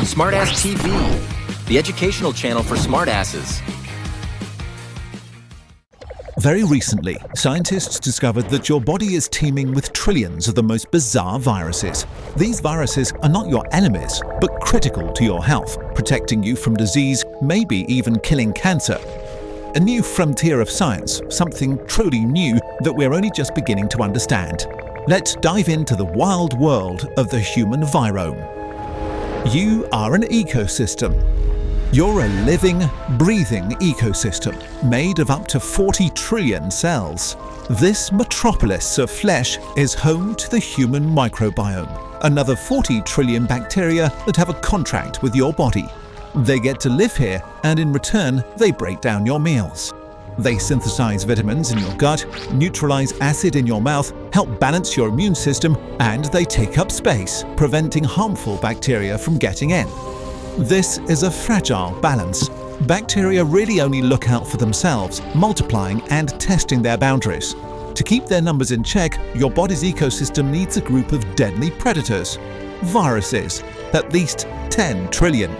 Smartass TV, the educational channel for smartasses. Very recently, scientists discovered that your body is teeming with trillions of the most bizarre viruses. These viruses are not your enemies, but critical to your health, protecting you from disease, maybe even killing cancer. A new frontier of science, something truly new that we're only just beginning to understand. Let's dive into the wild world of the human virome. You are an ecosystem. You're a living, breathing ecosystem made of up to 40 trillion cells. This metropolis of flesh is home to the human microbiome, another 40 trillion bacteria that have a contract with your body. They get to live here, and in return, they break down your meals. They synthesize vitamins in your gut, neutralize acid in your mouth, help balance your immune system, and they take up space, preventing harmful bacteria from getting in. This is a fragile balance. Bacteria really only look out for themselves, multiplying and testing their boundaries. To keep their numbers in check, your body's ecosystem needs a group of deadly predators. Viruses, at least 10 trillion.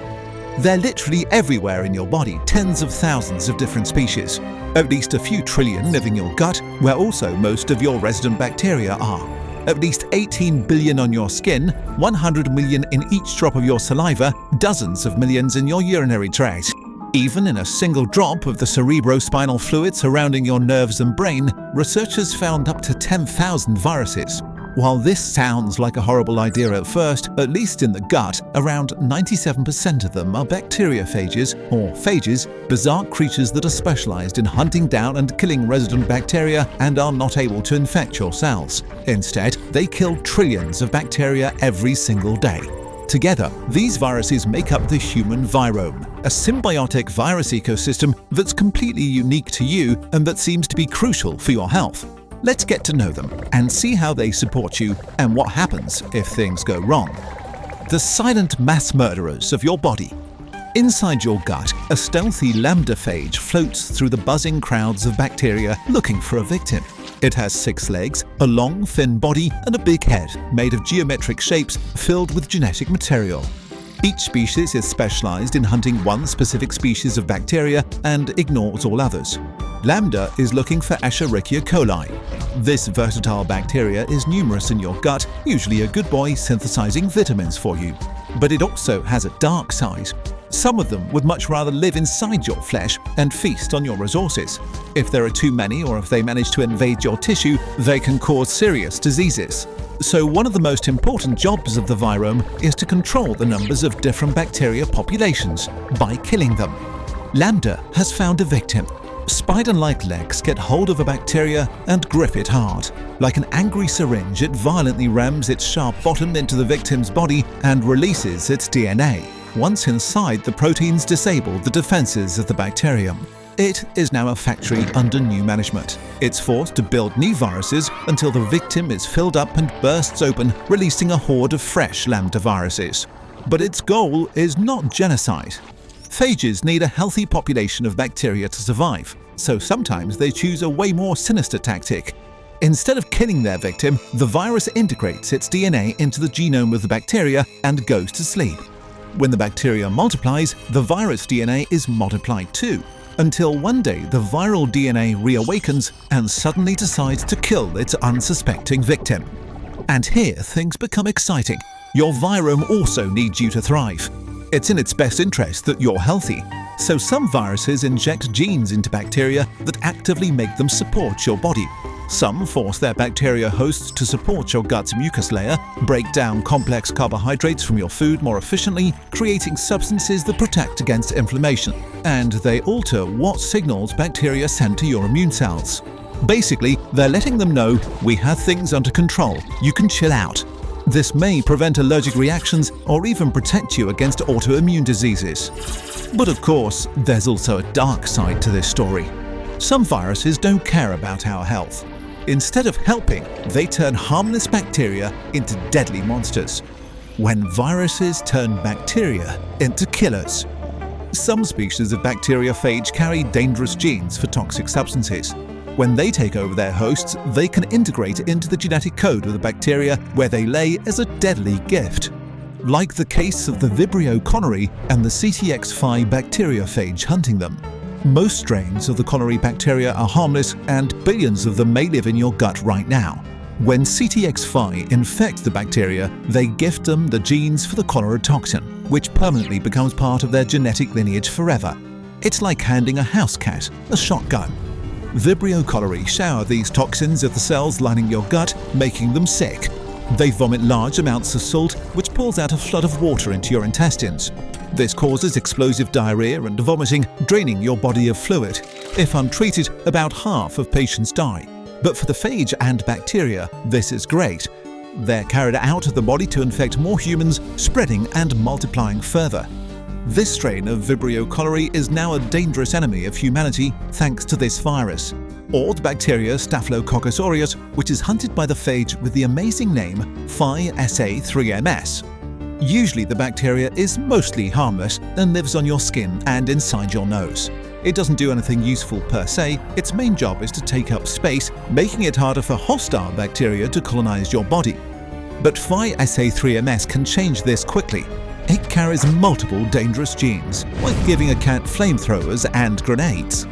They're literally everywhere in your body, tens of thousands of different species. At least a few trillion live in your gut, where also most of your resident bacteria are. At least 18 billion on your skin, 100 million in each drop of your saliva, dozens of millions in your urinary tract. Even in a single drop of the cerebrospinal fluid surrounding your nerves and brain, researchers found up to 10,000 viruses. While this sounds like a horrible idea at first, at least in the gut, around 97% of them are bacteriophages, or phages, bizarre creatures that are specialized in hunting down and killing resident bacteria and are not able to infect your cells. Instead, they kill trillions of bacteria every single day. Together, these viruses make up the human virome, a symbiotic virus ecosystem that's completely unique to you and that seems to be crucial for your health. Let's get to know them and see how they support you and what happens if things go wrong. The silent mass murderers of your body. Inside your gut, a stealthy lambda phage floats through the buzzing crowds of bacteria looking for a victim. It has 6 legs, a long, thin body, and a big head made of geometric shapes filled with genetic material. Each species is specialized in hunting one specific species of bacteria and ignores all others. Lambda is looking for Escherichia coli. This versatile bacteria is numerous in your gut, usually a good boy synthesizing vitamins for you. But it also has a dark side. Some of them would much rather live inside your flesh and feast on your resources. If there are too many, or if they manage to invade your tissue, they can cause serious diseases. So one of the most important jobs of the virome is to control the numbers of different bacteria populations by killing them. Lambda has found a victim. Spider-like legs get hold of a bacteria and grip it hard. Like an angry syringe, it violently rams its sharp bottom into the victim's body and releases its DNA. Once inside, the proteins disable the defenses of the bacterium. It is now a factory under new management. It's forced to build new viruses until the victim is filled up and bursts open, releasing a horde of fresh lambda viruses. But its goal is not genocide. Phages need a healthy population of bacteria to survive, so sometimes they choose a way more sinister tactic. Instead of killing their victim, the virus integrates its DNA into the genome of the bacteria and goes to sleep. When the bacteria multiplies, the virus DNA is multiplied too, until one day the viral DNA reawakens and suddenly decides to kill its unsuspecting victim. And here things become exciting. Your virome also needs you to thrive. It's in its best interest that you're healthy, so some viruses inject genes into bacteria that actively make them support your body. Some force their bacteria hosts to support your gut's mucus layer, break down complex carbohydrates from your food more efficiently, creating substances that protect against inflammation. And they alter what signals bacteria send to your immune cells. Basically, they're letting them know, we have things under control, you can chill out. This may prevent allergic reactions or even protect you against autoimmune diseases. But of course, there's also a dark side to this story. Some viruses don't care about our health. Instead of helping, they turn harmless bacteria into deadly monsters. When viruses turn bacteria into killers. Some species of bacteriophage carry dangerous genes for toxic substances. When they take over their hosts, they can integrate into the genetic code of the bacteria, where they lay as a deadly gift. like the case of the Vibrio cholerae and the CTX5 bacteriophage hunting them. Most strains of the cholerae bacteria are harmless, and billions of them may live in your gut right now. When CTX5 infect the bacteria, they gift them the genes for the cholera toxin, which permanently becomes part of their genetic lineage forever. It's like handing a house cat a shotgun. Vibrio cholerae shower these toxins at the cells lining your gut, making them sick. They vomit large amounts of salt, which pulls out a flood of water into your intestines. This causes explosive diarrhea and vomiting, draining your body of fluid. If untreated, about half of patients die. But for the phage and bacteria, this is great. They're carried out of the body to infect more humans, spreading and multiplying further. This strain of Vibrio cholerae is now a dangerous enemy of humanity thanks to this virus, or the bacteria Staphylococcus aureus, which is hunted by the phage with the amazing name Phi-SA3MS. Usually the bacteria is mostly harmless and lives on your skin and inside your nose. It doesn't do anything useful per se. Its main job is to take up space, making it harder for hostile bacteria to colonize your body. But Phi-SA3MS can change this quickly. It carries multiple dangerous genes, like giving a cat flamethrowers and grenades.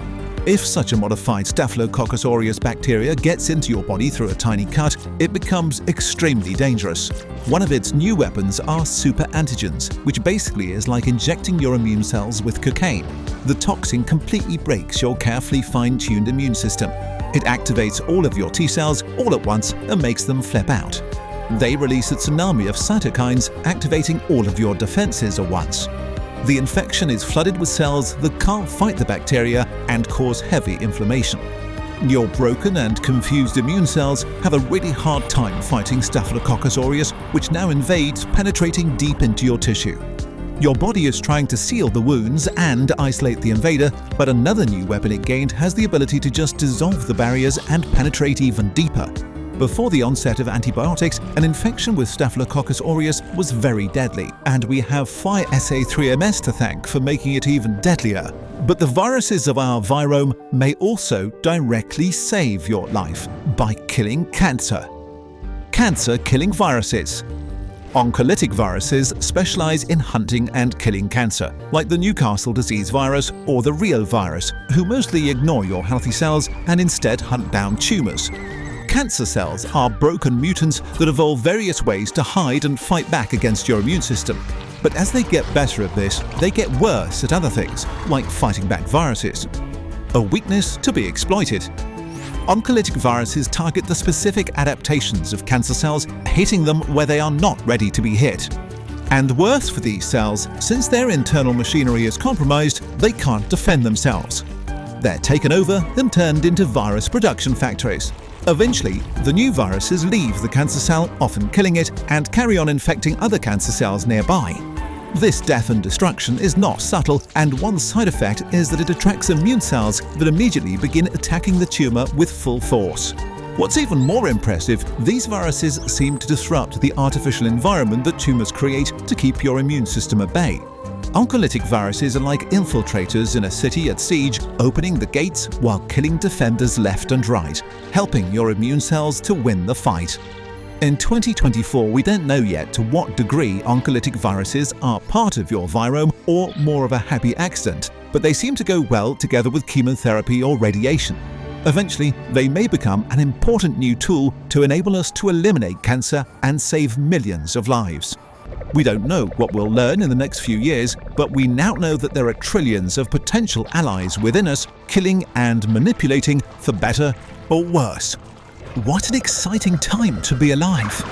If such a modified Staphylococcus aureus bacteria gets into your body through a tiny cut, it becomes extremely dangerous. One of its new weapons are super antigens, which basically is like injecting your immune cells with cocaine. The toxin completely breaks your carefully fine-tuned immune system. It activates all of your T cells all at once and makes them flip out. They release a tsunami of cytokines, activating all of your defenses at once. The infection is flooded with cells that can't fight the bacteria and cause heavy inflammation. Your broken and confused immune cells have a really hard time fighting Staphylococcus aureus, which now invades, penetrating deep into your tissue. Your body is trying to seal the wounds and isolate the invader, but another new weapon it gained has the ability to just dissolve the barriers and penetrate even deeper. Before the onset of antibiotics, an infection with Staphylococcus aureus was very deadly, and we have Phi-SA3MS to thank for making it even deadlier. But the viruses of our Virome may also directly save your life by killing cancer. Cancer-killing viruses. Oncolytic viruses specialize in hunting and killing cancer, like the Newcastle disease virus or the Rio virus, who mostly ignore your healthy cells and instead hunt down tumors. Cancer cells are broken mutants that evolve various ways to hide and fight back against your immune system. But as they get better at this, they get worse at other things, like fighting back viruses. A weakness to be exploited. Oncolytic viruses target the specific adaptations of cancer cells, hitting them where they are not ready to be hit. And worse for these cells, since their internal machinery is compromised, they can't defend themselves. They're taken over and turned into virus production factories. Eventually, the new viruses leave the cancer cell, often killing it, and carry on infecting other cancer cells nearby. This death and destruction is not subtle, and one side effect is that it attracts immune cells that immediately begin attacking the tumor with full force. What's even more impressive, these viruses seem to disrupt the artificial environment that tumors create to keep your immune system at bay. Oncolytic viruses are like infiltrators in a city at siege, opening the gates while killing defenders left and right, helping your immune cells to win the fight. In 2024, we don't know yet to what degree oncolytic viruses are part of your virome or more of a happy accident, but they seem to go well together with chemotherapy or radiation. Eventually, they may become an important new tool to enable us to eliminate cancer and save millions of lives. We don't know what we'll learn in the next few years, but we now know that there are trillions of potential allies within us, killing and manipulating for better or worse. What an exciting time to be alive!